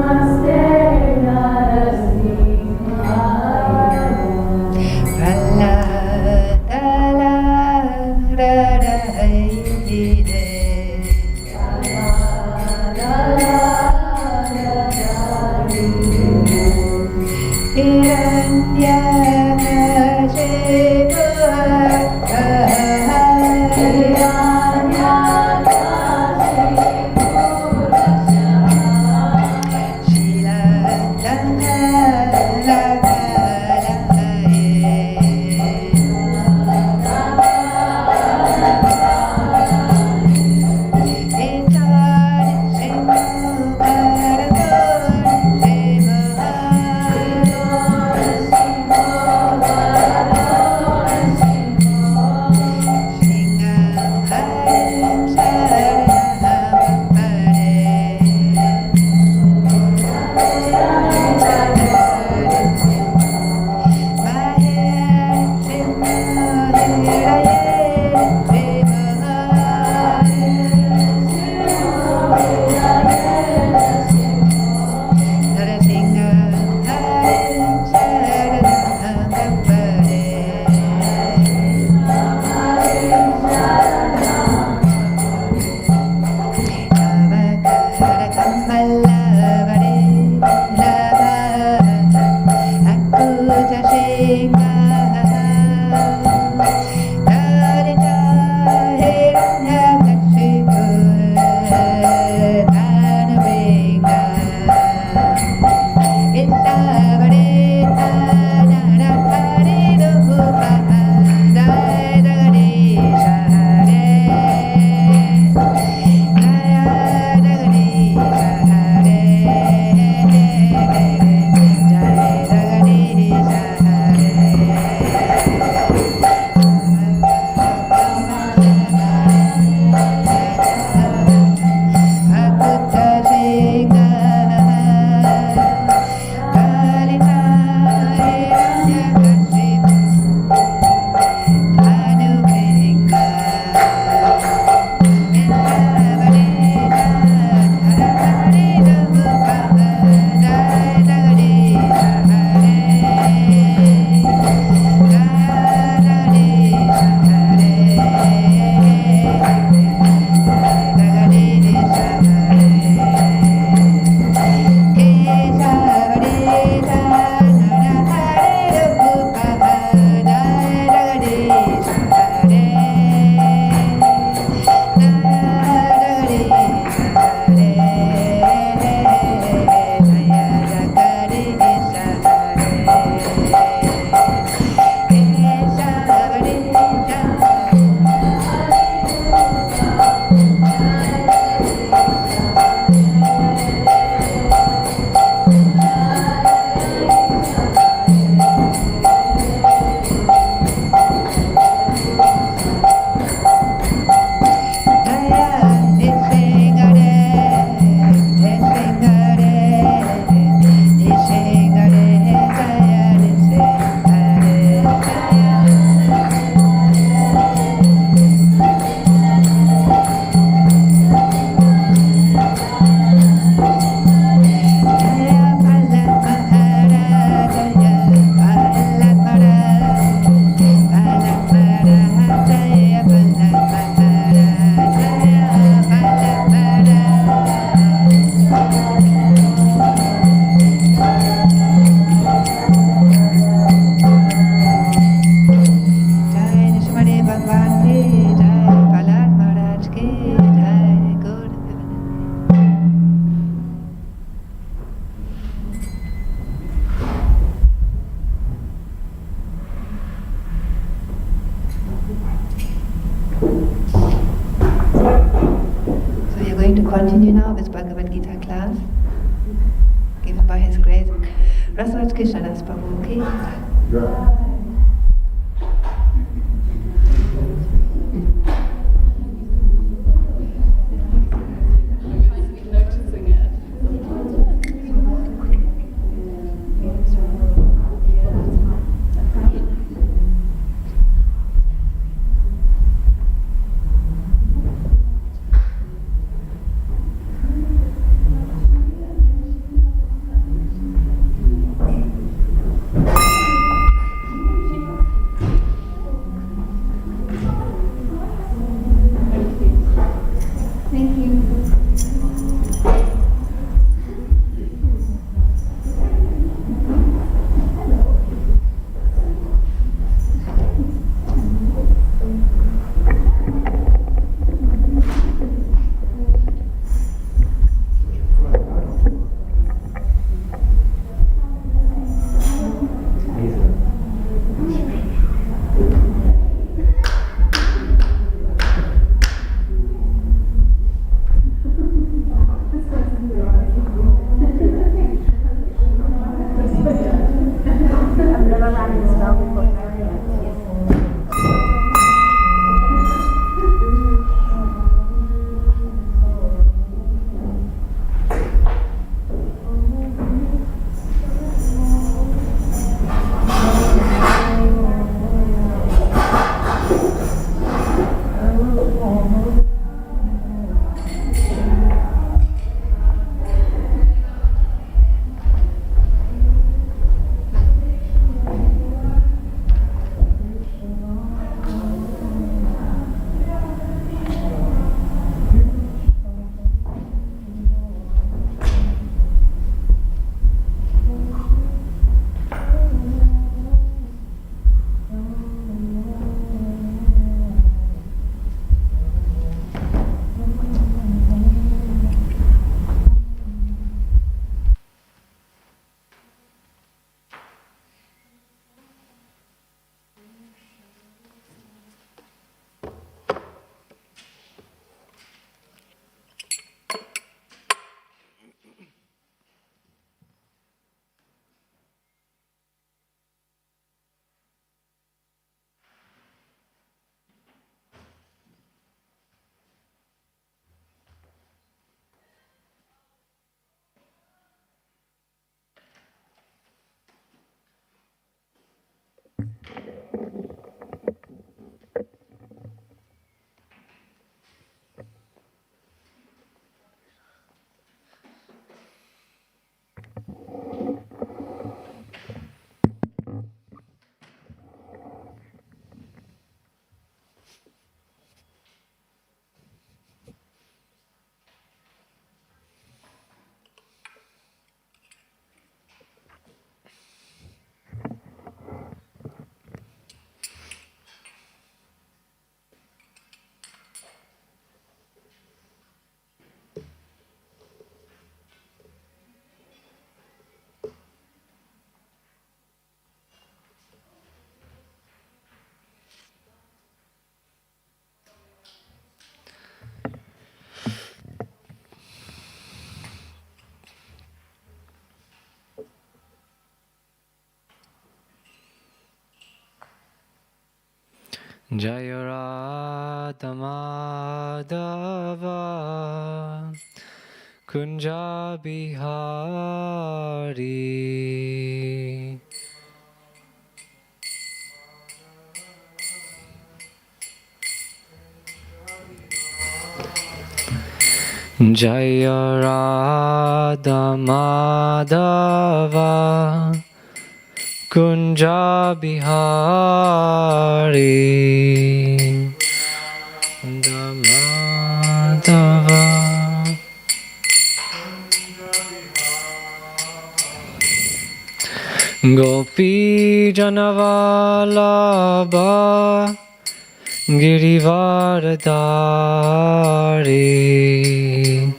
Namaste. continue now with Bhagavad Gita class, given by His Grace Rasaraj Krishnadas Prabhu. Okay? Yeah. Jaya Radha Madhava Kunja Bihari Jaya Radha Madhava Kunja Bihari Madhava Gopi Janavalabha Girivardhari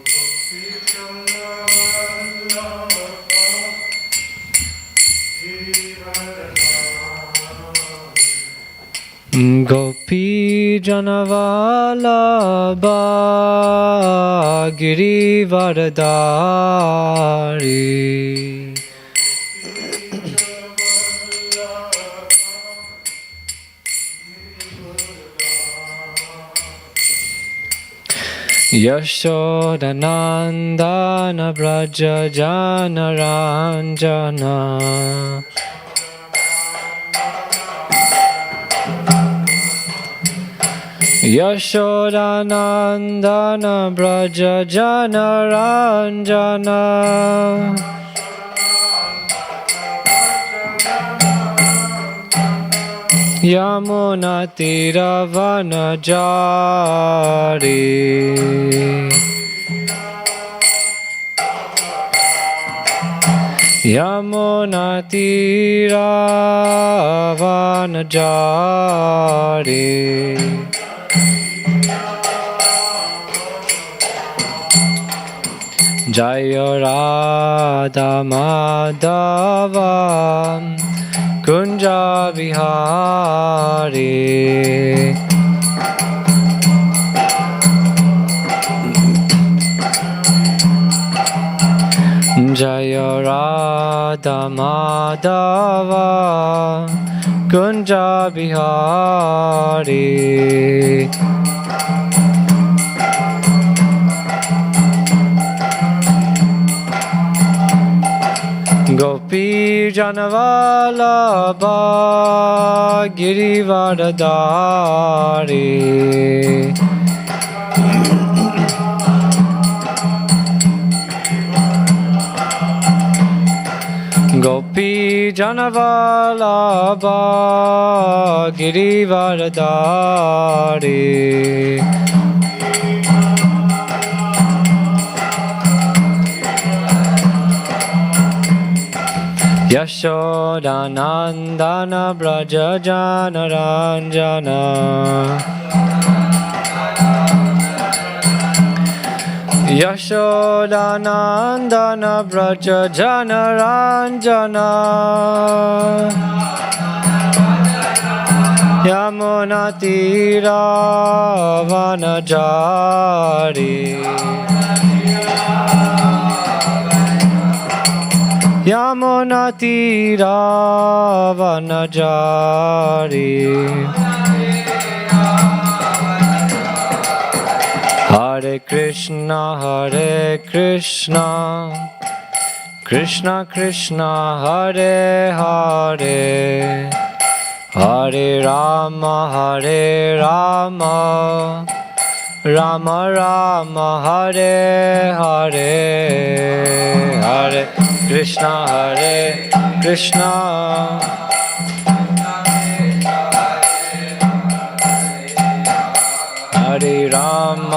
Gopi Janavalabha Girivardhari Yashodanandana Braja Janaranjana Yashodanandana Braja Janaranjana Yamuna Tiravanajari Yamuna Tiravanajari Jaya Radha Madhava Kunja Vihari Jaya Radha Madhava Kunja Vihari Gopi Janavalabha Girivardhari Gopi Janavalabha Girivardhari Yashodanandana Braja Janaranjana Yashodanandana Braja Janaranjana Yamuna Tiravanajari Yamuna Tiravanajari Hare Krishna Krishna Krishna Hare Hare Hare Rama Rama Rama Hare Hare Hare Krishna Hare Rama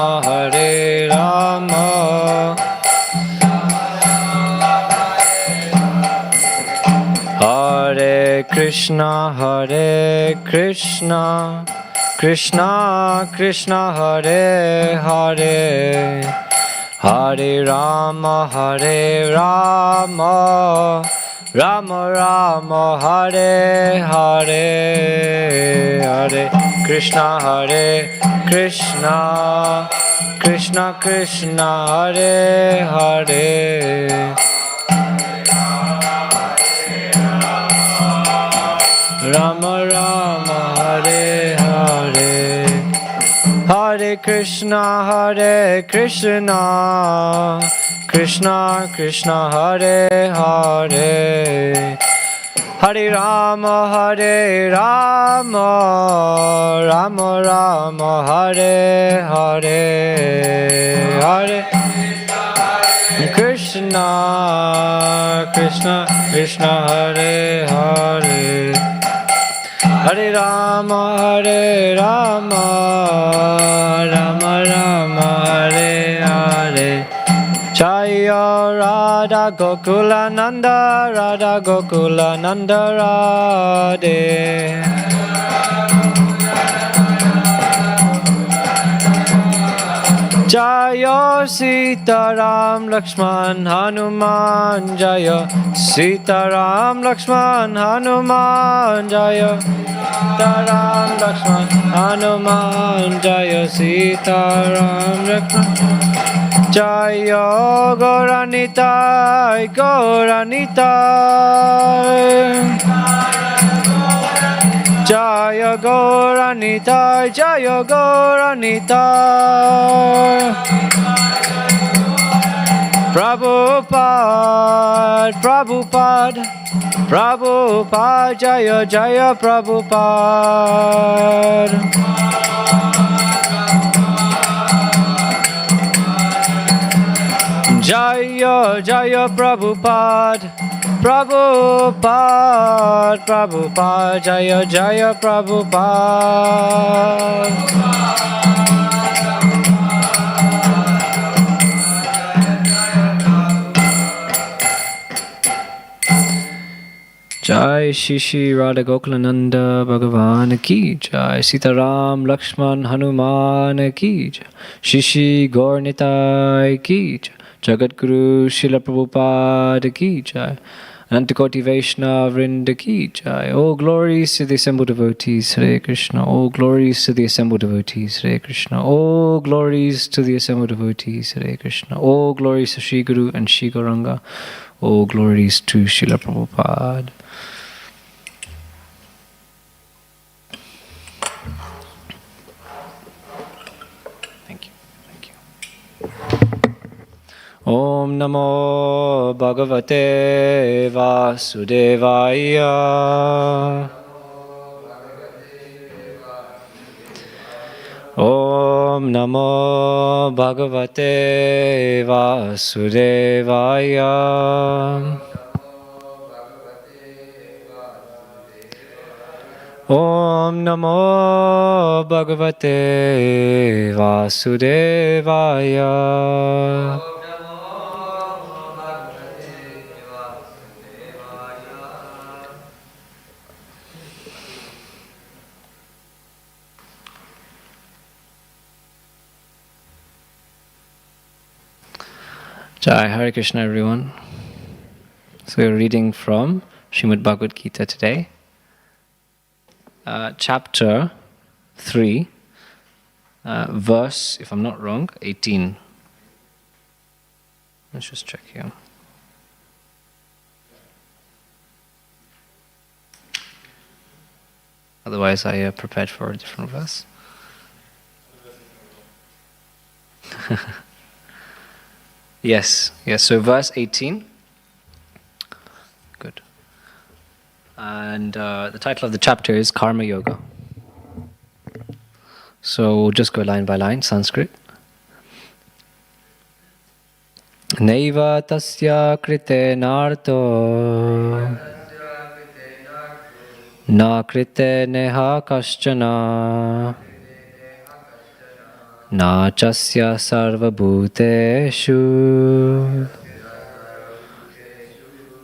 Hare Krishna Krishna Krishna Hare Hare Hare Rama Rama Rama Hare Hare Hare Krishna Krishna Krishna Hare Hare Rama Rama Hare Hare Hare Krishna Krishna Krishna Hare Hare Hare Rama Rama Rama Hare Hare Hare Krishna Krishna Hare Hare Hare Rama Rama Rama Hare Hare Jaya Radha Gokula Nanda Radhe Jaya Sitaram Lakshman Hanuman Jaya Sitaram Lakshman Hanuman Jaya Sitaram Lakshman Hanuman Jaya Sitaram Lakshman Jaya Gauranitai Gauranitai Jaya Gauranitai Jaya Gauranitai Prabhupada Prabhupada Prabhupada Jaya Jaya Prabhupada Jaya Jaya Prabhupada Prabhupada Prabhupada Jaya Jaya Prabhupada Jai Shri Shri Radha Gokulananda Bhagavan Ki Jai Sitaram Lakshman Hanuman Ki Jai Shri Shri Gaurnitai Ki Jai Jagadguru Srila Prabhupada Ki Jai Anantakoti Vaishnava Vrinda Ki Jai. All glories to the assembled devotees, Hare Krishna. All glories to the assembled devotees, Hare Krishna. All glories to the assembled devotees, Hare Krishna. All glories to Sri Guru and Sri Gauranga. All glories to Srila Prabhupada. Thank you. Thank you. Om Namo Bhagavate Vasudevaya. Om Namo Bhagavate Vasudevaya. Om Namo Bhagavate Vasudevaya. Jai Hare Krishna, everyone. So we're reading from Srimad Bhagavad Gita today, chapter 3, verse, if I'm not wrong, 18. Let's just check here. Otherwise, I prepared for a different verse. Yes, so verse 18. Good. And the title of the chapter is Karma Yoga. So we'll just go line by line, Sanskrit. Naiva tasya krite narto na krite neha kaschana na chasya sarva bhuteshu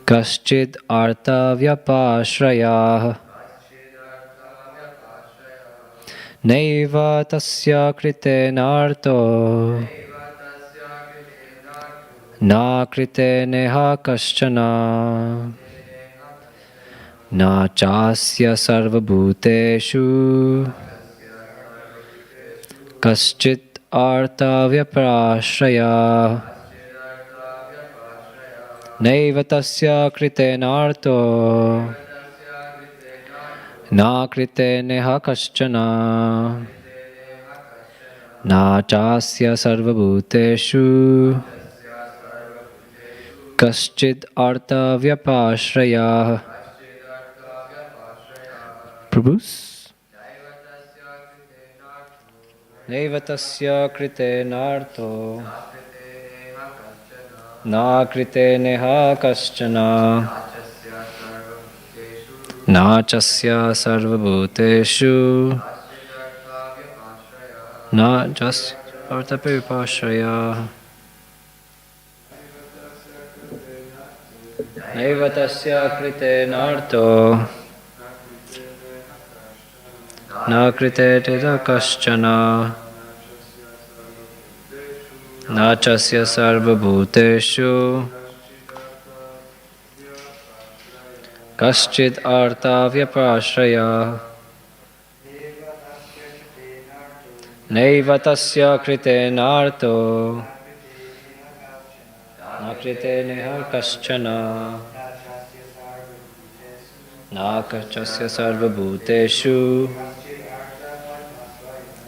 kaschid artha vyapashrayah naiva tasya krite narto na krite neha kaschana na chasya sarva bhuteshu kaschit artha vyapashraya naiva tasya krite narto na krite neha kaschana na chasya sarva bhuteshu kaschit artha vyapashraya. Prabhus? Naiva tasya krite narto na krite neha kaschana na chasya sarva bhuteshu na chasya artha vyapashraya. Naiva tasya krite narto na krite teta kaschana Nachasya sarva bhuteshu kaschid artha vyapashraya naiva tasya krite narto nakrite neha kaschana nakachasya sarva bhuteshu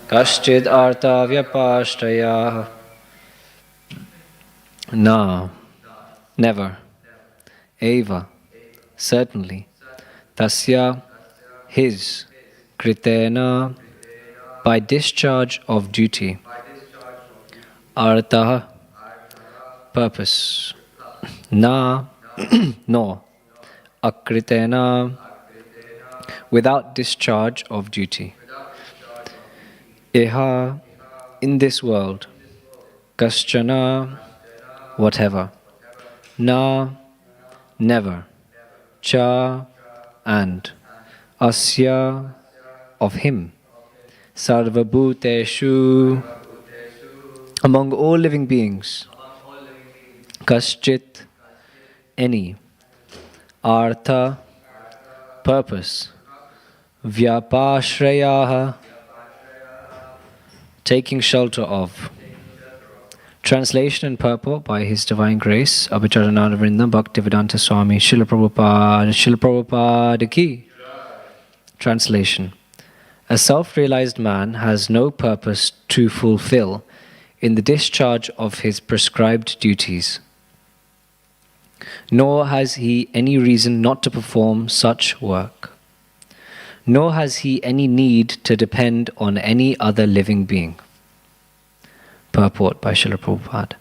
kaschid artha vyapashraya. Na, never. Eva, certainly. Tasya, his. Kritena, by discharge of duty. Artha, purpose. Na, no. Akritena, without discharge of duty. Iha, in this world. Kaschana, whatever. Na, never. Cha, and. Asya, of him. Sarvabhuteshu, among all living beings. Kaschit, any. Artha, purpose. Vyapashrayaha, taking shelter of. Translation and purport by His Divine Grace, Abhicharananda Vrindam Bhaktivedanta Swami Srila Prabhupada Ki. Translation. A self-realized man has no purpose to fulfill in the discharge of his prescribed duties, nor has he any reason not to perform such work, nor has he any need to depend on any other living being. Purport by Srila Prabhupada.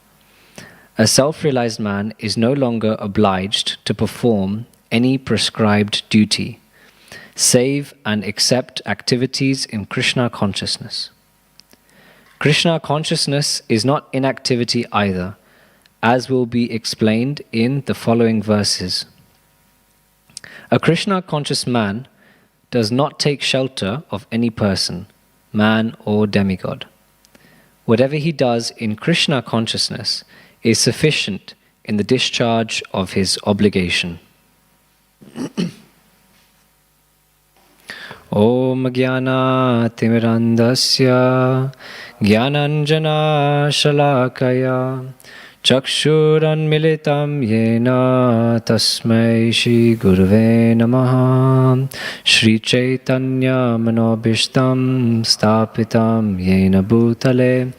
A self-realized man is no longer obliged to perform any prescribed duty, save and accept activities in Krishna consciousness. Krishna consciousness is not inactivity either, as will be explained in the following verses. A Krishna conscious man does not take shelter of any person, man or demigod. Whatever he does in Krishna consciousness is sufficient in the discharge of his obligation. Om Jnana Timirandasya Jnananjana Shalakaya Chakshuranmilitam Yena Tasmai Shri Gurave Namaha Shri Chaitanya Manobhishtam Stapitam Yena Bhutale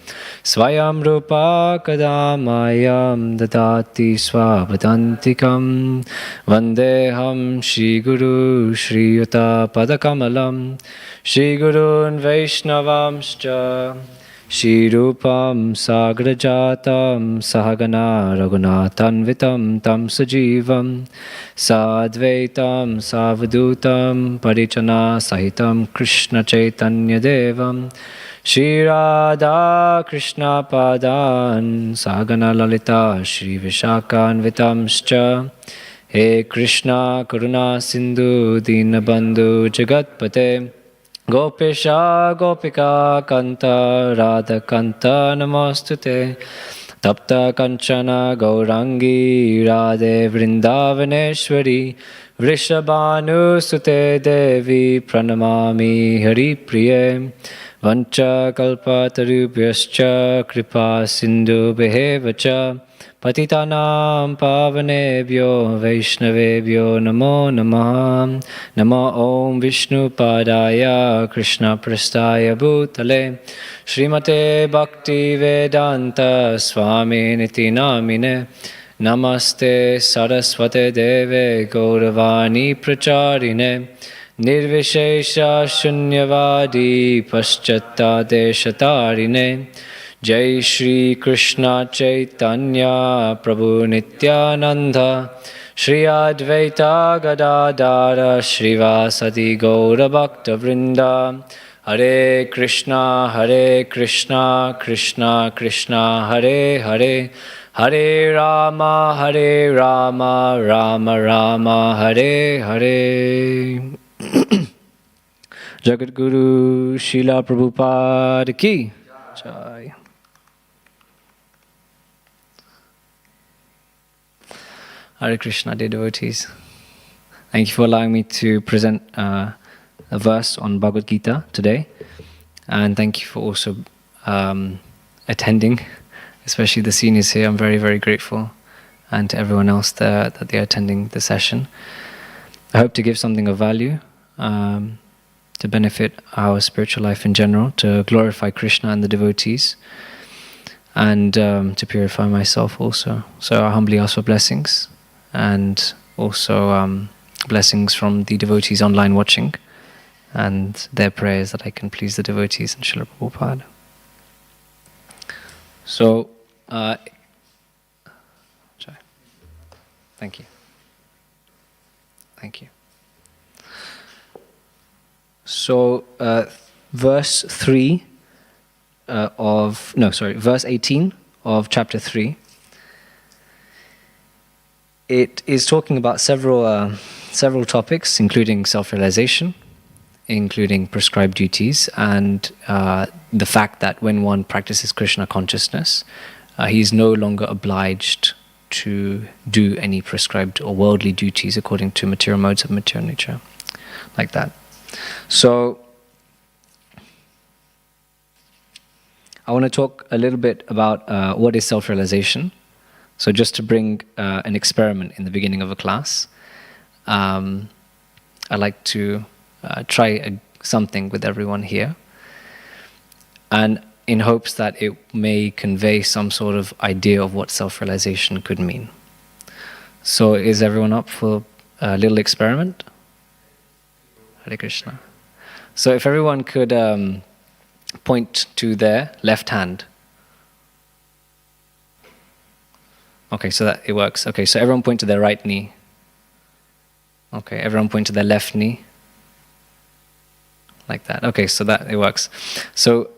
Swayam Rupa Kadamayam Dadati Swabhadantikam Vandeham Shri Guru Shri Yuta Padakamalam Shri Gurun Vaishnavamscha Shri Rupam Sagrajatam Sahagana Raghunatanvitam Tam Sajivam Sadvaitam Savadutam Parichana Sahitam Krishna Chaitanya Devam Shri Radha Krishna Padan Sagana Lalita Shri Vishakhanvitamscha He Krishna Karuna Sindhu Dinabandhu Jagatpate Gopesha Gopika Kanta Radha Kanta Namostute Tapta Kanchana Gaurangi Radhe Vrindavaneshwari Vrishabhanu Sute Devi Pranamami Hari Priye Vancha Kalpatarubhyascha Kripa Sindhu Behevacha Patitanam Pavanebhyo Vaishnavebhyo Namo Namaha Namo Om Vishnu Padaya Krishna Prastaya Bhutale Srimate Bhaktivedanta Swami Niti Namine Namaste Saraswate Deve Gauravani Pracharine Nirvishesha Shunyavadi Paschatta Deshatarine Jai Shri Krishna Chaitanya Prabhu Nityananda Shri Advaita Gadadara Shrivasati Gaura Bhakta Vrinda Hare Krishna Krishna Krishna Hare Hare Hare Rama Rama Rama Hare Hare. Jagat Guru Srila Prabhupada Ki Jai. Hare Krishna, dear devotees. Thank you for allowing me to present a verse on Bhagavad Gita today. And thank you for also attending, especially the seniors here. I'm very, very grateful. And to everyone else there that they're attending the session. I hope to give something of value to benefit our spiritual life in general, to glorify Krishna and the devotees, and to purify myself also. So I humbly ask for blessings, and also blessings from the devotees online watching, and their prayers that I can please the devotees and Srila Prabhupada. So, thank you. Thank you. So, verse 18 of chapter 3, it is talking about several topics, including self-realization, including prescribed duties, and the fact that when one practices Krishna consciousness, he is no longer obliged to do any prescribed or worldly duties according to material modes of material nature, like that. So, I want to talk a little bit about what is self-realization. So just to bring an experiment in the beginning of a class, I'd like to try something with everyone here, and in hopes that it may convey some sort of idea of what self-realization could mean. So is everyone up for a little experiment? Hare Krishna. So if everyone could point to their left hand. Okay, so that it works. Okay, so everyone point to their right knee. Okay, everyone point to their left knee. Like that. Okay, so that it works. So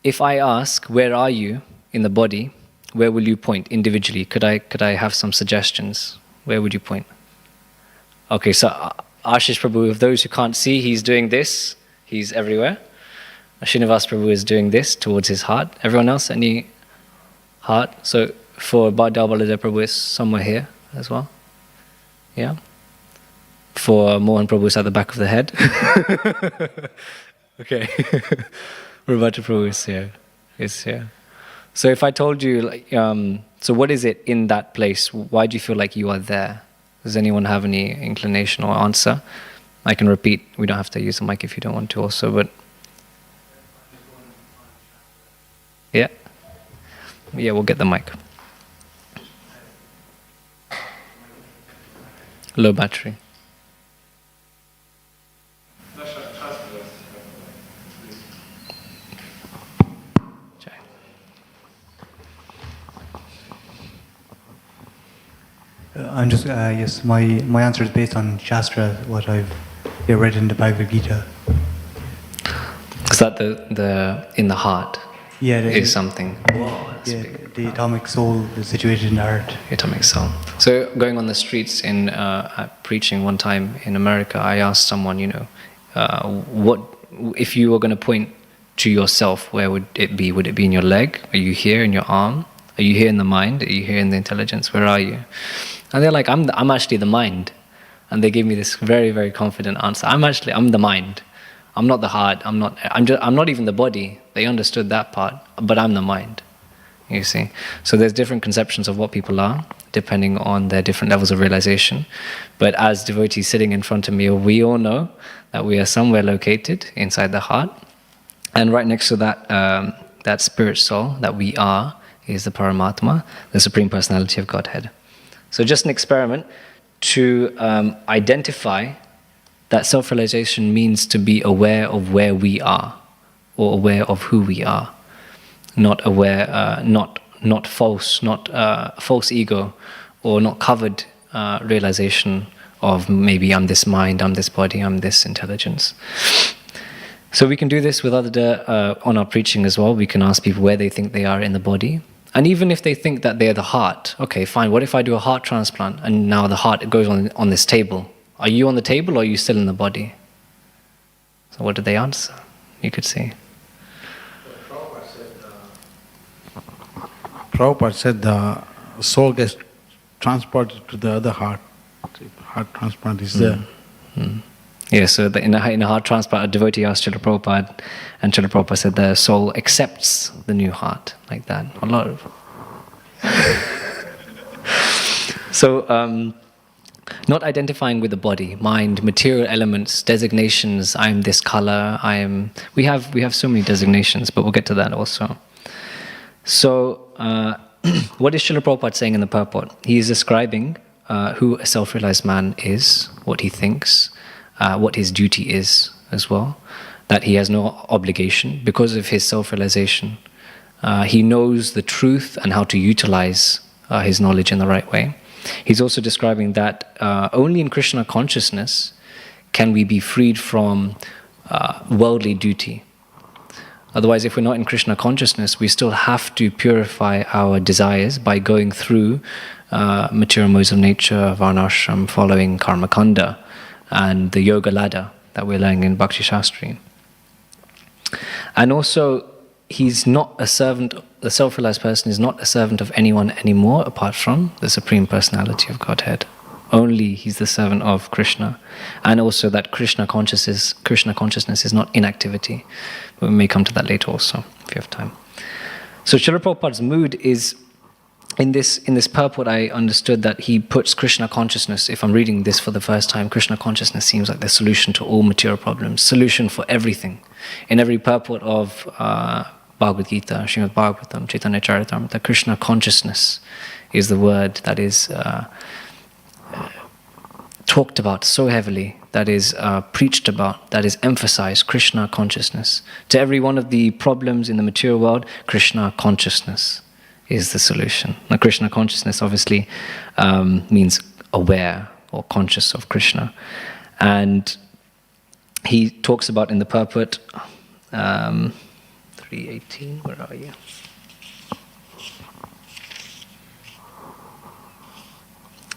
if I ask, where are you in the body, where will you point individually? Could I have some suggestions? Where would you point? Okay, so Ashish Prabhu, of those who can't see, he's doing this. He's everywhere. Srinivas Prabhu is doing this towards his heart. Everyone else, any heart? So for Bhadal Baladev Prabhu is somewhere here as well. Yeah? For Mohan Prabhu is at the back of the head. Okay. Rabhata Prabhu is here. So if I told you, like, so what is it in that place? Why do you feel like you are there? Does anyone have any inclination or answer? I can repeat. We don't have to use the mic if you don't want to also, but yeah, we'll get the mic. Low battery. I'm just yes. My answer is based on Shastra, what I've read in the Bhagavad Gita. Is that the in the heart? Yeah, is something. Whoa, yeah, the atomic soul is situated in the heart. The atomic soul. So going on the streets in preaching one time in America, I asked someone, what if you were going to point to yourself? Where would it be? Would it be in your leg? Are you here in your arm? Are you here in the mind? Are you here in the intelligence? Where are you? And they're like, I'm actually the mind. And they gave me this very, very confident answer. I'm the mind. I'm not the heart. I'm not even the body. They understood that part, but I'm the mind. You see? So there's different conceptions of what people are, depending on their different levels of realization. But as devotees sitting in front of me, we all know that we are somewhere located inside the heart. And right next to that, that spirit soul that we are is the Paramatma, the Supreme Personality of Godhead. So just an experiment to identify that self-realization means to be aware of where we are, or aware of who we are, not aware, not false ego, or not covered realization of maybe I'm this mind, I'm this body, I'm this intelligence. So we can do this with other on our preaching as well. We can ask people where they think they are in the body. And even if they think that they're the heart, okay, fine, what if I do a heart transplant and now the heart goes on this table? Are you on the table or are you still in the body? So what did they answer? You could see. Prabhupada said the soul gets transported to the other heart. Heart transplant is there. Yeah, so in a heart transplant, a devotee asked Srila Prabhupada, and Srila Prabhupada said the soul accepts the new heart, like that. A lot of... So, not identifying with the body, mind, material elements, designations. I am this color. I am. We have so many designations, but we'll get to that also. So, what is Srila Prabhupada saying in the purport? He is describing who a self-realized man is, what he thinks, what his duty is as well, that he has no obligation because of his self-realization. He knows the truth and how to utilize his knowledge in the right way. He's also describing that only in Krishna consciousness can we be freed from worldly duty. Otherwise, if we're not in Krishna consciousness, we still have to purify our desires by going through material modes of nature, varnashram, following karma kanda, and the yoga ladder that we're learning in Bhakti Shastri. And also, he's not a servant, the self-realized person is not a servant of anyone anymore apart from the Supreme Personality of Godhead. Only he's the servant of Krishna. And also that Krishna consciousness is not inactivity. But we may come to that later also, if you have time. So Srila Prabhupada's mood is, in this purport I understood that he puts Krishna consciousness, if I'm reading this for the first time, Krishna consciousness seems like the solution to all material problems, solution for everything. In every purport of Bhagavad Gita, Srimad Bhagavatam, Chaitanya Charitamrita, Krishna consciousness is the word that is talked about so heavily, that is preached about, that is emphasized, Krishna consciousness. To every one of the problems in the material world, Krishna consciousness is the solution. Now, Krishna consciousness obviously means aware or conscious of Krishna. And he talks about in the purport, 318, where are you?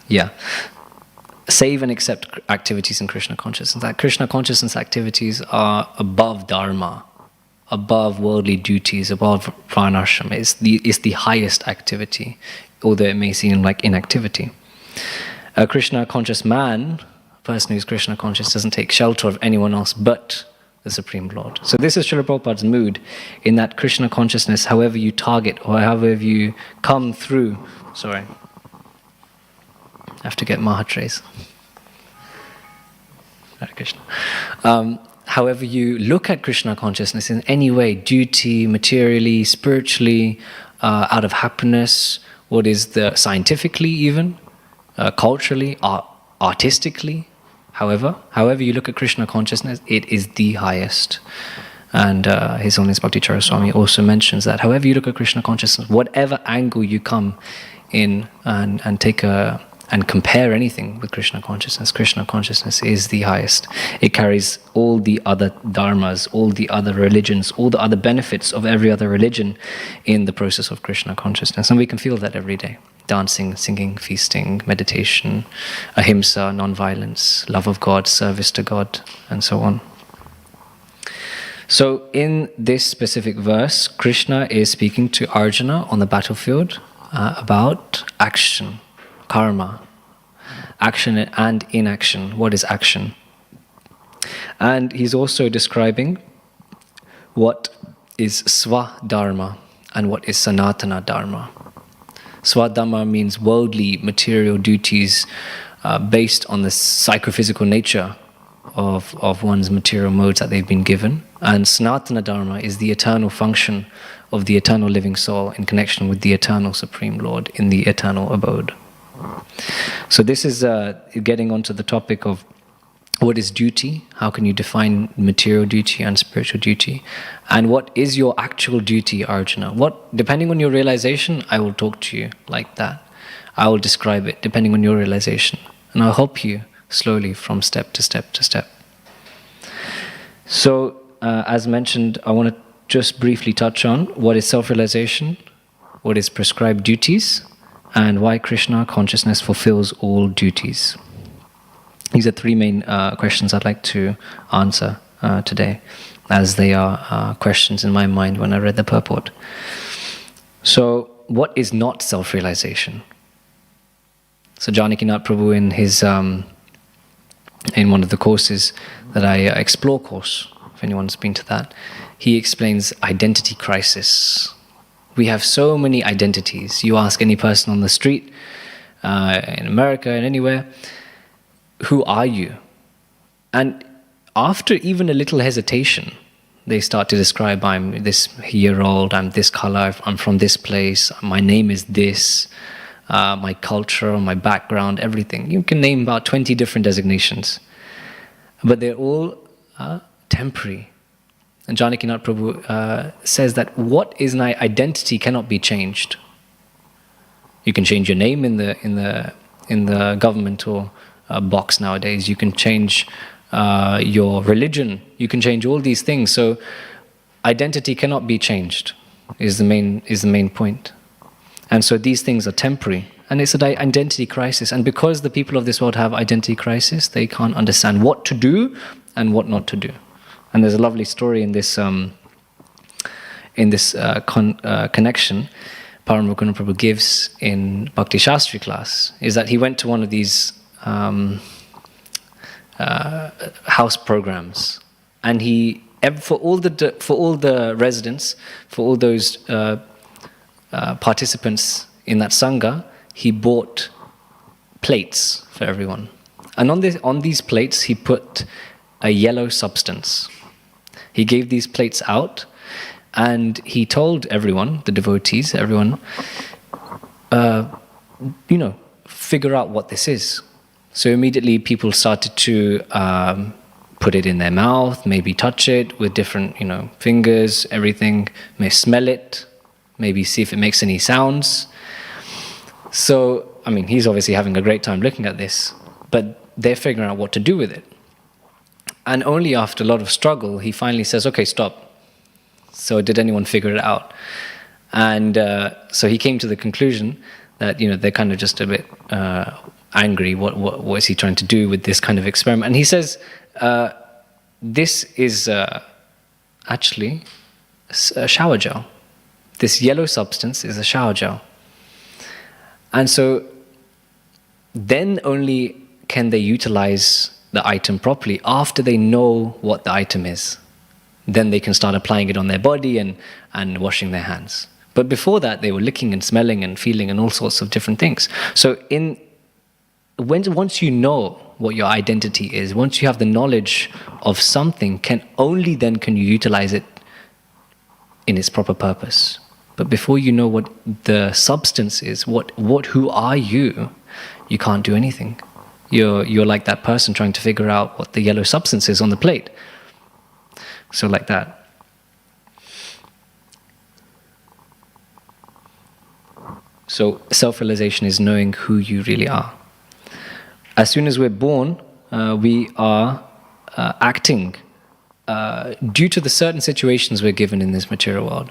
Yeah. Save and accept activities in Krishna consciousness. That Krishna consciousness activities are above dharma, above worldly duties, above varnashram. It's the highest activity, although it may seem like inactivity. A Krishna conscious man, a person who's Krishna conscious, doesn't take shelter of anyone else but the Supreme Lord. So this is Srila Prabhupada's mood, in that Krishna consciousness, however you target or however you come through. Sorry. I have to get Mahatrays. Hare Krishna. However you look at Krishna consciousness in any way, duty, materially, spiritually, out of happiness, what is the scientifically even, culturally, artistically, however you look at Krishna consciousness, it is the highest. And His Holiness Bhakti-Charya Swami also mentions that however you look at Krishna consciousness, whatever angle you come in and take and compare anything with Krishna consciousness is the highest. It carries all the other dharmas, all the other religions, all the other benefits of every other religion in the process of Krishna consciousness. And we can feel that every day. Dancing, singing, feasting, meditation, ahimsa, non-violence, love of God, service to God, and so on. So in this specific verse, Krishna is speaking to Arjuna on the battlefield about action, karma, action and inaction. What is action? And he's also describing what is swadharma and what is sanatana dharma. Swadharma means worldly, material duties based on the psychophysical nature of one's material modes that they've been given. And sanatana dharma is the eternal function of the eternal living soul in connection with the eternal Supreme Lord in the eternal abode. So this is getting onto the topic of what is duty, how can you define material duty and spiritual duty, and what is your actual duty, Arjuna. Depending on your realization, I will talk to you like that. I will describe it depending on your realization, and I'll help you slowly from step to step to step. So, as mentioned, I want to just briefly touch on what is self-realization, what is prescribed duties, and why Krishna consciousness fulfills all duties. These are three main questions I'd like to answer today, as they are questions in my mind when I read the purport. So, what is not self-realization? So Janakinath Prabhu in his in one of the courses that I explore course, if anyone's been to that, he explains identity crisis. We have so many identities. You ask any person on the street, in America and anywhere, who are you? And after even a little hesitation, they start to describe, I'm this year-old, I'm this color, I'm from this place, my name is this, my culture, my background, everything. You can name about 20 different designations. But they're all temporary. And Janakinath Prabhu says that what is an identity cannot be changed. You can change your name in the government or box nowadays. You can change your religion. You can change all these things. So identity cannot be changed. Is the main point. And so these things are temporary. And it's an identity crisis. And because the people of this world have identity crisis, they can't understand what to do and what not to do. And there's a lovely story in this connection Param Mukunda Prabhu gives in Bhakti Shastri class, is that he went to one of these house programs, and he for all the residents, for all those participants in that sangha, he bought plates for everyone, and on these plates he put a yellow substance. He gave these plates out, and he told everyone, the devotees, everyone, figure out what this is. So immediately people started to put it in their mouth, maybe touch it with different, fingers, everything, may smell it, maybe see if it makes any sounds. So, he's obviously having a great time looking at this, but they're figuring out what to do with it. And only after a lot of struggle, he finally says, okay, stop. So did anyone figure it out? And so he came to the conclusion that, they're kind of just a bit angry. What is he trying to do with this kind of experiment? And he says, this is actually a shower gel. This yellow substance is a shower gel. And so then only can they utilize the item properly after they know what the item is. Then they can start applying it on their body and washing their hands. But before that, they were licking and smelling and feeling and all sorts of different things. So once you know what your identity is, once you have the knowledge of something, only then can you utilize it in its proper purpose. But before you know what the substance is, who are you, you can't do anything. You're like that person trying to figure out what the yellow substance is on the plate. So like that. So self-realization is knowing who you really are. As soon as we're born, we are acting due to the certain situations we're given in this material world.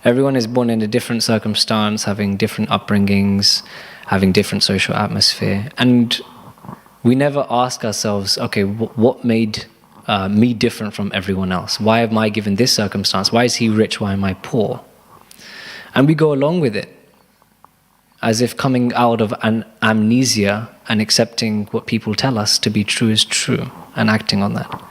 Everyone is born in a different circumstance, having different upbringings, having different social atmosphere. And we never ask ourselves, okay, what made me different from everyone else? Why am I given this circumstance? Why is he rich? Why am I poor? And we go along with it, as if coming out of an amnesia and accepting what people tell us to be true is true, and acting on that.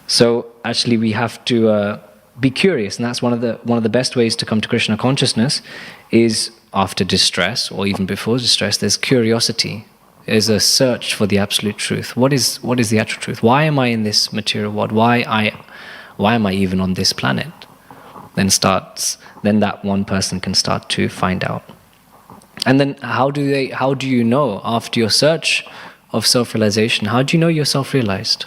So actually we have to be curious, and that's one of the best ways to come to Krishna consciousness is after distress, or even before distress, there's curiosity. There's a search for the absolute truth. What is the actual truth? Why am I in this material world? Why am I even on this planet? Then that one person can start to find out. And then how do you know, after your search of self-realization, how do you know you're self-realized?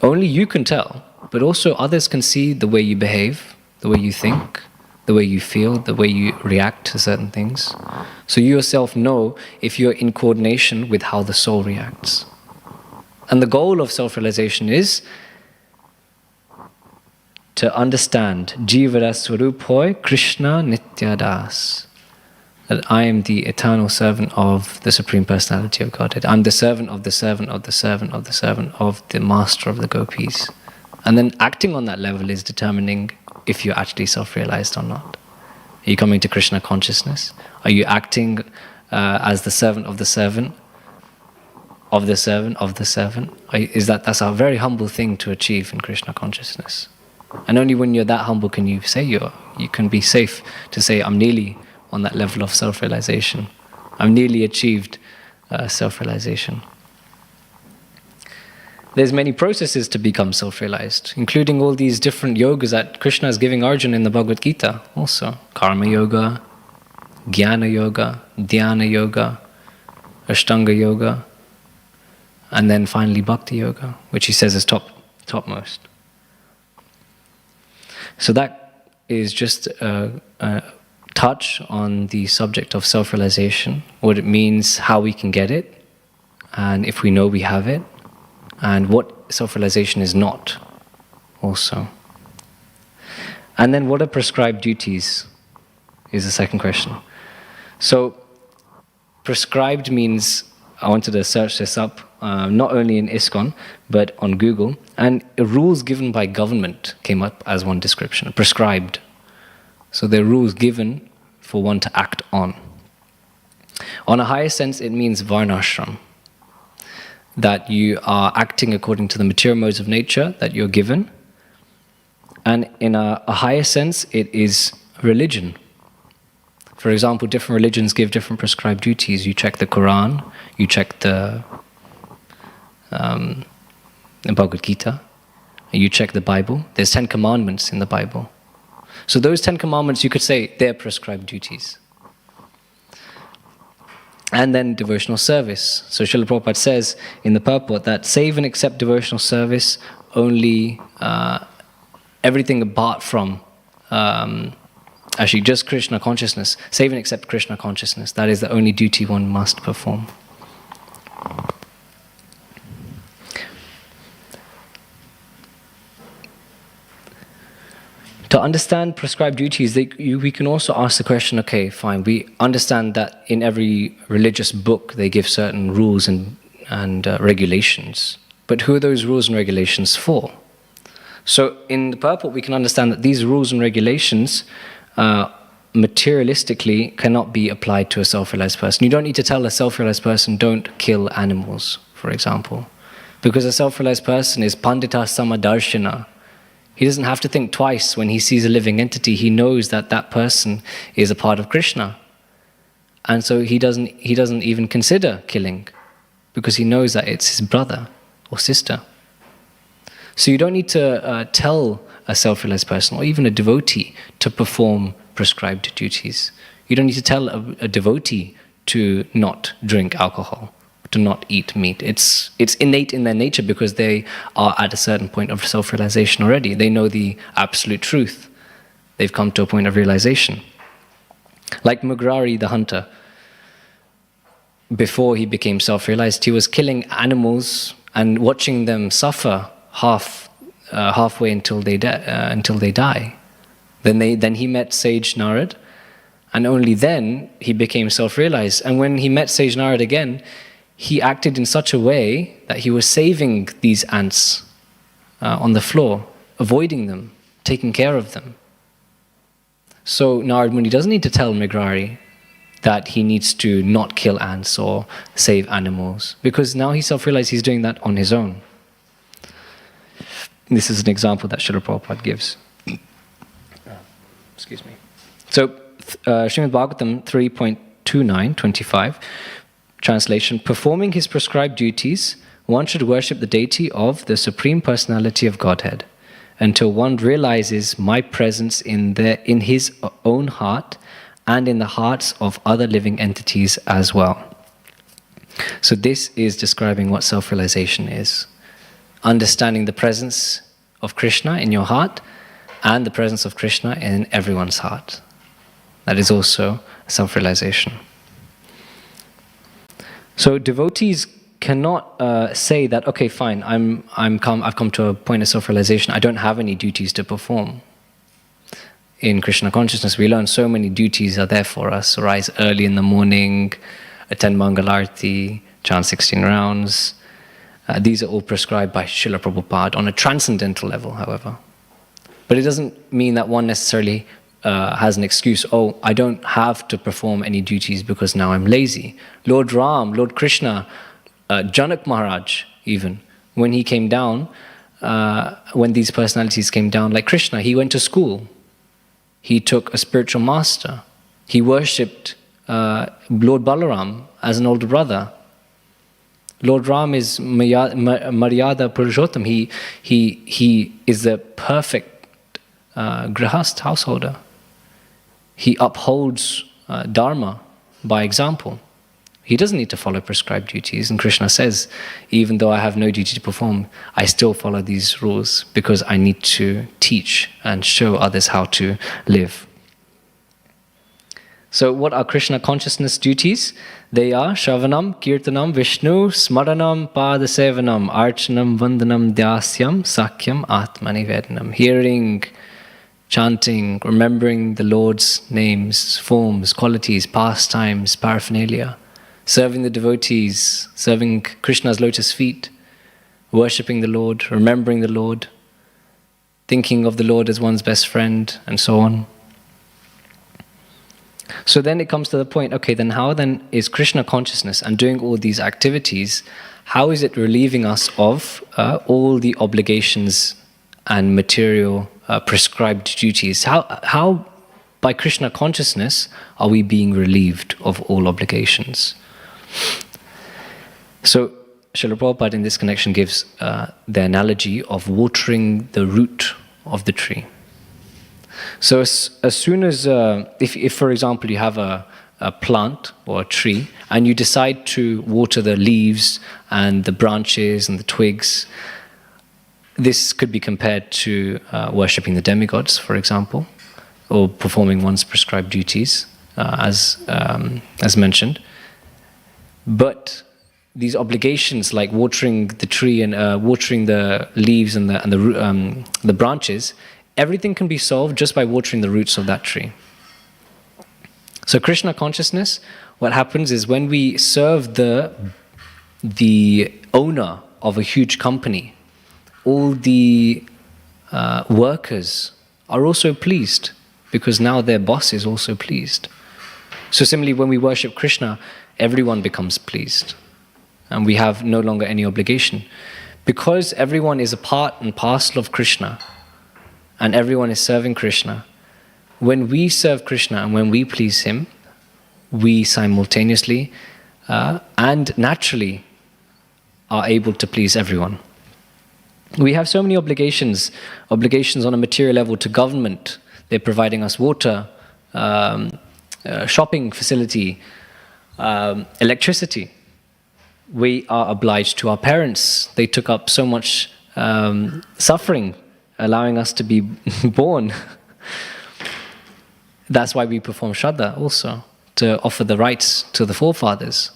Only you can tell, but also others can see the way you behave, the way you think, the way you feel, the way you react to certain things. So you yourself know if you're in coordination with how the soul reacts. And the goal of self-realization is to understand Jivara Swarupoy Krishna Nityadas, that I am the eternal servant of the Supreme Personality of Godhead. I'm the servant of the servant of the servant of the servant of the master of the gopis. And then acting on that level is determining if you're actually self-realized or not. Are you coming to Krishna consciousness? Are you acting as the servant of the servant, of the servant, of the servant, that's a very humble thing to achieve in Krishna consciousness. And only when you're that humble can you say you can be safe to say, I'm nearly on that level of self-realization. I've nearly achieved self-realization. There's many processes to become self-realized, including all these different yogas that Krishna is giving Arjuna in the Bhagavad Gita also. Karma yoga, Jnana yoga, Dhyana yoga, Ashtanga yoga, and then finally Bhakti yoga, which he says is topmost. So that is just a touch on the subject of self-realization, what it means, how we can get it, and if we know we have it, and what self-realization is not also. And then what are prescribed duties is the second question. So prescribed means, I wanted to search this up, not only in ISKCON, but on Google, and rules given by government came up as one description, prescribed. So they're rules given for one to act on. On a higher sense, it means varnashram, that you are acting according to the material modes of nature that you're given. And in a higher sense, it is religion. For example, different religions give different prescribed duties. You check the Quran, you check the Bhagavad Gita, you check the Bible. There's 10 commandments in the Bible. So those 10 commandments, you could say, they're prescribed duties. And then devotional service. So Srila Prabhupada says in the purport that save and accept devotional service only, everything apart from, actually just Krishna consciousness, save and accept Krishna consciousness. That is the only duty one must perform. To understand prescribed duties, we can also ask the question, okay, fine, we understand that in every religious book they give certain rules and regulations. But who are those rules and regulations for? So in the purport we can understand that these rules and regulations materialistically cannot be applied to a self-realized person. You don't need to tell a self-realized person, don't kill animals, for example. Because a self-realized person is pandita samadarshana. He doesn't have to think twice when he sees a living entity. He knows that that person is a part of Krishna. And so he doesn't even consider killing, because he knows that it's his brother or sister. So you don't need to tell a self-realized person or even a devotee to perform prescribed duties. You don't need to tell a devotee to not drink alcohol, to not eat meat. It's innate in their nature because they are at a certain point of self-realization already. They know the absolute truth. They've come to a point of realization. Like Mugrari the hunter, before he became self-realized, he was killing animals and watching them suffer halfway until they die. Then he met sage Narad, and only then he became self-realized. And when he met sage Narad again, he acted in such a way that he was saving these ants on the floor, avoiding them, taking care of them. So Narad Muni doesn't need to tell Mrigarari that he needs to not kill ants or save animals, because now he self-realized he's doing that on his own. This is an example that Srila Prabhupada gives. Excuse me. So, Srimad Bhagavatam 3.29.25, translation, performing his prescribed duties, one should worship the deity of the Supreme Personality of Godhead until one realizes my presence in his own heart and in the hearts of other living entities as well. So this is describing what self-realization is. Understanding the presence of Krishna in your heart and the presence of Krishna in everyone's heart. That is also self-realization. So devotees cannot say that, okay, fine, I've come to a point of self-realization, I don't have any duties to perform. In Krishna consciousness, we learn so many duties are there for us. Rise early in the morning, attend Mangalarti, chant 16 rounds. These are all prescribed by Srila Prabhupada on a transcendental level, however. But it doesn't mean that one necessarily has an excuse, oh, I don't have to perform any duties because now I'm lazy. Lord Ram, Lord Krishna, Janak Maharaj even, when he came down, when these personalities came down, like Krishna, he went to school. He took a spiritual master. He worshipped Lord Balaram as an older brother. Lord Ram is Maryada Purushottam. He is the perfect grihast, householder. He upholds dharma by example. He doesn't need to follow prescribed duties. And Krishna says, even though I have no duty to perform, I still follow these rules because I need to teach and show others how to live. So what are Krishna consciousness duties? They are Shravanam, Kirtanam, Vishnu, Smaranam, Padasevanam, Archanam, Vandanam, Dhyasyam, Sakyam, Atmanivedanam. Hearing, chanting, remembering the Lord's names, forms, qualities, pastimes, paraphernalia. Serving the devotees, serving Krishna's lotus feet, worshipping the Lord, remembering the Lord, thinking of the Lord as one's best friend, and so on. So then it comes to the point, okay, then how then is Krishna consciousness and doing all these activities, how is it relieving us of all the obligations and material prescribed duties? How by Krishna consciousness are we being relieved of all obligations? So Srila Prabhupada in this connection gives the analogy of watering the root of the tree. So as soon as, if for example you have a plant or a tree and you decide to water the leaves and the branches and the twigs, this could be compared to worshipping the demigods, for example, or performing one's prescribed duties, as mentioned. But these obligations, like watering the tree and watering the leaves and the branches, everything can be solved just by watering the roots of that tree. So Krishna consciousness, what happens is when we serve the owner of a huge company, all the workers are also pleased because now their boss is also pleased. So similarly, when we worship Krishna, everyone becomes pleased and we have no longer any obligation. Because everyone is a part and parcel of Krishna, and everyone is serving Krishna, when we serve Krishna and when we please Him, we simultaneously and naturally are able to please everyone. We have so many obligations on a material level to government. They're providing us water, shopping facility, electricity. We are obliged to our parents. They took up so much suffering allowing us to be born. That's why we perform Shraddha also, to offer the rites to the forefathers.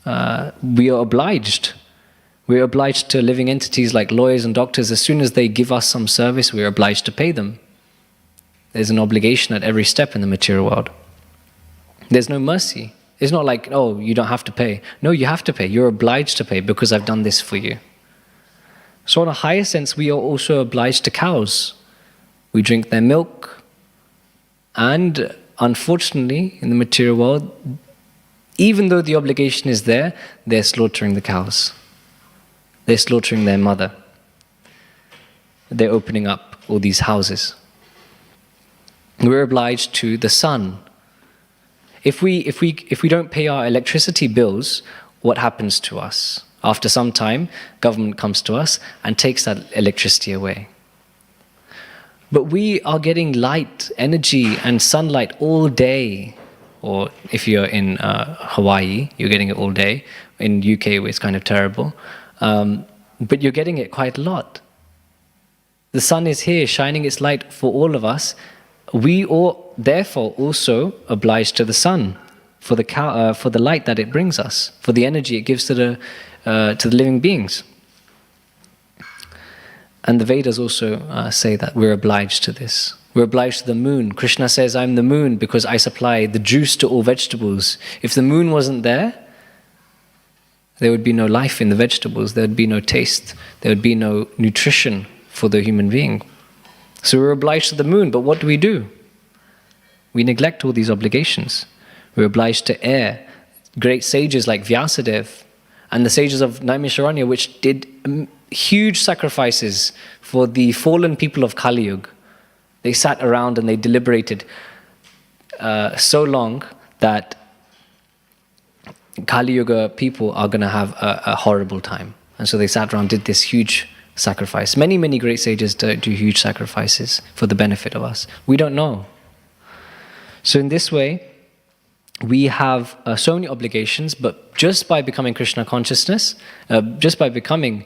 We are obliged. We're obliged to living entities like lawyers and doctors. As soon as they give us some service, we're obliged to pay them. There's an obligation at every step in the material world. There's no mercy. It's not like, oh, you don't have to pay. No, you have to pay. You're obliged to pay because I've done this for you. So in a higher sense, we are also obliged to cows. We drink their milk. And unfortunately, in the material world, even though the obligation is there, they're slaughtering the cows. They're slaughtering their mother. They're opening up all these houses. We're obliged to the sun. If we don't pay our electricity bills, what happens to us? After some time, government comes to us and takes that electricity away. But we are getting light, energy, and sunlight all day. Or if you're in Hawaii, you're getting it all day. In UK, it's kind of terrible. But you're getting it quite a lot. The sun is here, shining its light for all of us. We are therefore also obliged to the sun for the light that it brings us, for the energy it gives to the living beings. And the Vedas also say that we're obliged to this. We're obliged to the moon. Krishna says, I'm the moon because I supply the juice to all vegetables. If the moon wasn't there, there would be no life in the vegetables. There would be no taste. There would be no nutrition for the human being. So we're obliged to the moon, but what do? We neglect all these obligations. We're obliged to err. Great sages like Vyasadeva and the sages of Naimisharanya, which did huge sacrifices for the fallen people of Kali Yuga. They sat around and they deliberated so long that Kali Yuga people are going to have a horrible time. And so they sat around, did this huge sacrifice. Many, many great sages do huge sacrifices for the benefit of us. We don't know. So in this way, we have so many obligations, but just by becoming Krishna consciousness, just by becoming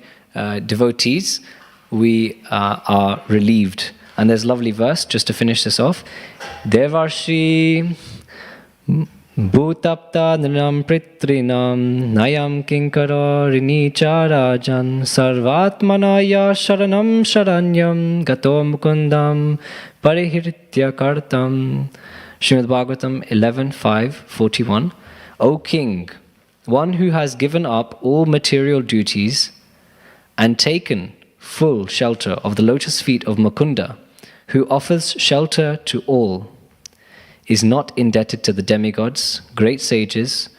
devotees, we are relieved. And there's a lovely verse, just to finish this off. Devarshi bhutapta nrinam pritrinam nayam kinkara rinicharajan sarvatmanaya sharanam sharanyam gato mukundam parihritya kartam. Srimad Bhagavatam 11.5.41. O King, one who has given up all material duties and taken full shelter of the lotus feet of Mukunda, who offers shelter to all, is not indebted to the demigods, great sages,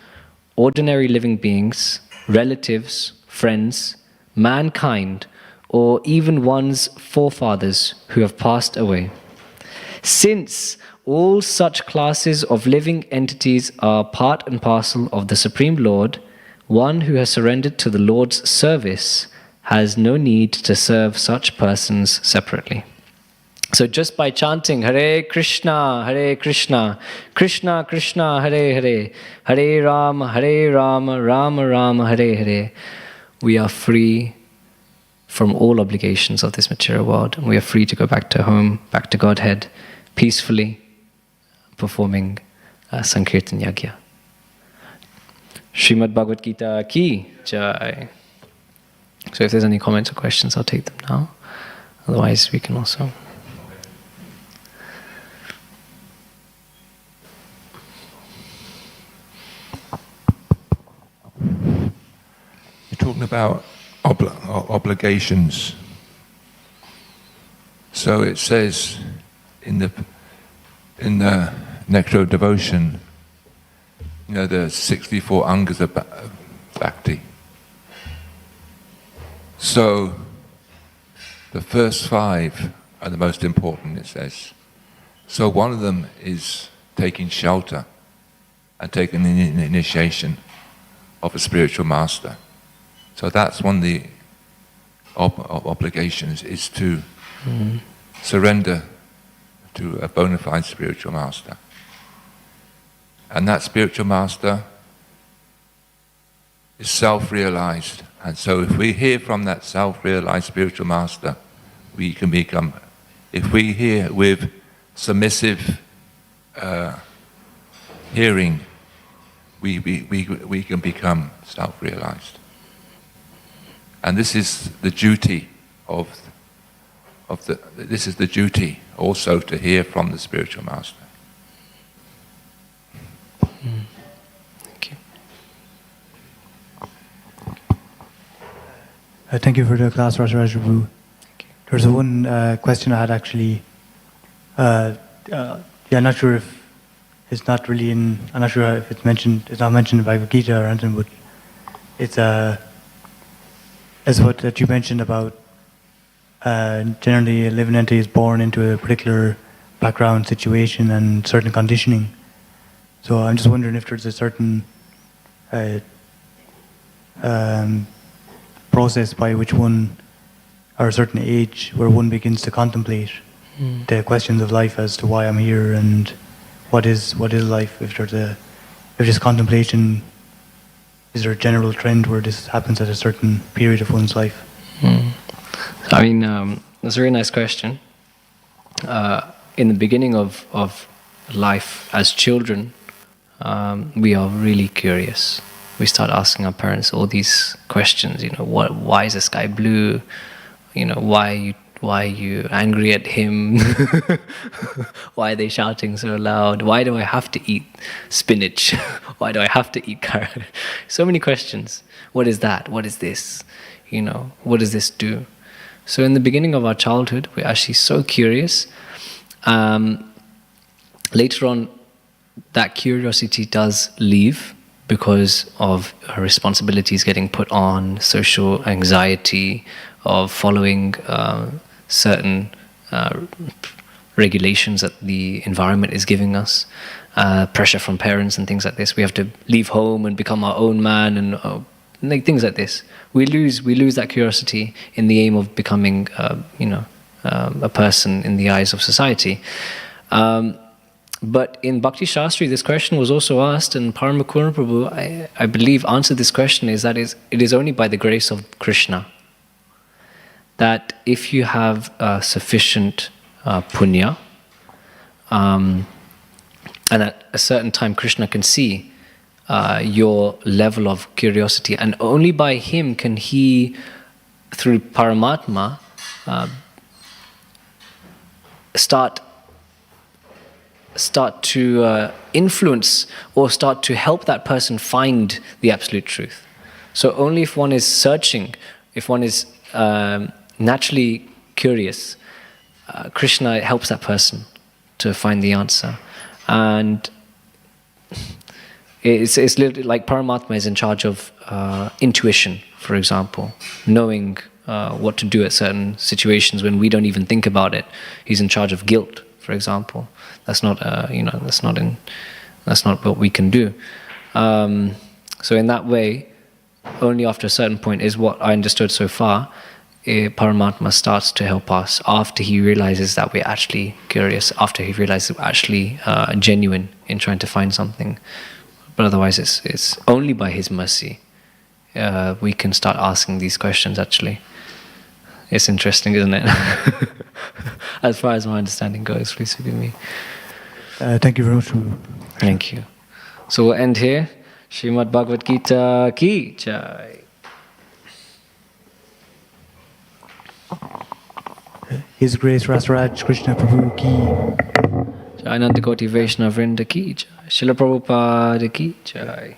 ordinary living beings, relatives, friends, mankind, or even one's forefathers who have passed away. Since all such classes of living entities are part and parcel of the Supreme Lord, one who has surrendered to the Lord's service has no need to serve such persons separately. So just by chanting Hare Krishna, Krishna Krishna, Hare Hare, Hare Rama, Rama Rama, Hare Hare, we are free from all obligations of this material world. And we are free to go back to home, back to Godhead, peacefully performing Sankirtan Yagya. Srimad Bhagavad Gita ki jai. So if there's any comments or questions, I'll take them now. Otherwise, we can also... You're talking about obligations. So it says in the Nectar of Devotion, you know, the 64 angas of bhakti. So the first 5 are the most important, it says. So one of them is taking shelter and taking an initiation of a spiritual master. So that's one of the obligations, is to surrender to a bona fide spiritual master. And that spiritual master is self-realized. And so if we hear from that self-realized spiritual master, we can become, if we hear with submissive hearing, we can become self-realized. And this is the duty this is the duty also, to hear from the spiritual master. Thank you. Thank you for the class, Raj Prabhu. There's one question I had actually. I'm not sure if it's not really in. I'm not sure if it's mentioned. It's not mentioned in Bhagavad Gita or anything, but it's as what that you mentioned about. Generally, a living entity is born into a particular background situation and certain conditioning. So I'm just wondering if there's a certain process by which one, or a certain age, where one begins to contemplate the questions of life as to why I'm here and what is life. If this contemplation, is there a general trend where this happens at a certain period of one's life? I mean, that's a very nice question. In the beginning of life as children, we are really curious. We start asking our parents all these questions. You know, why is the sky blue? You know, why are you angry at him? Why are they shouting so loud? Why do I have to eat spinach? Why do I have to eat carrot? So many questions. What is that? What is this? You know, what does this do? So in the beginning of our childhood, we're actually so curious. And later on, that curiosity does leave because of responsibilities getting put on, social anxiety of following certain regulations that the environment is giving us, pressure from parents and things like this. We have to leave home and become our own man and things like this. We lose that curiosity in the aim of becoming, a person in the eyes of society. But in Bhakti Shastri, this question was also asked, and Paramakurna Prabhu, I believe, answered this question is that it is only by the grace of Krishna that if you have sufficient punya, and at a certain time Krishna can see your level of curiosity, and only by him can he, through Paramatma, start to influence or start to help that person find the absolute truth. So only if one is searching, if one is naturally curious, Krishna helps that person to find the answer. And it's literally like Paramatma is in charge of intuition, for example, knowing what to do at certain situations when we don't even think about it. He's in charge of guilt, for example. That's not that's not what we can do. So in that way, only after a certain point is what I understood so far. Paramatma starts to help us after he realizes that we're actually curious, after he realizes we're actually genuine in trying to find something. But otherwise, it's only by his mercy we can start asking these questions, actually. It's interesting, isn't it? As far as my understanding goes, please forgive me. Thank you very much. Thank you. So we'll end here. Srimad Bhagavad Gita ki jai. His Grace Rasaraj Krishna Prabhu ki. Jai Ananta Koti Vaishnava Vrinda ki jai. Srila Prabhupada ki jai.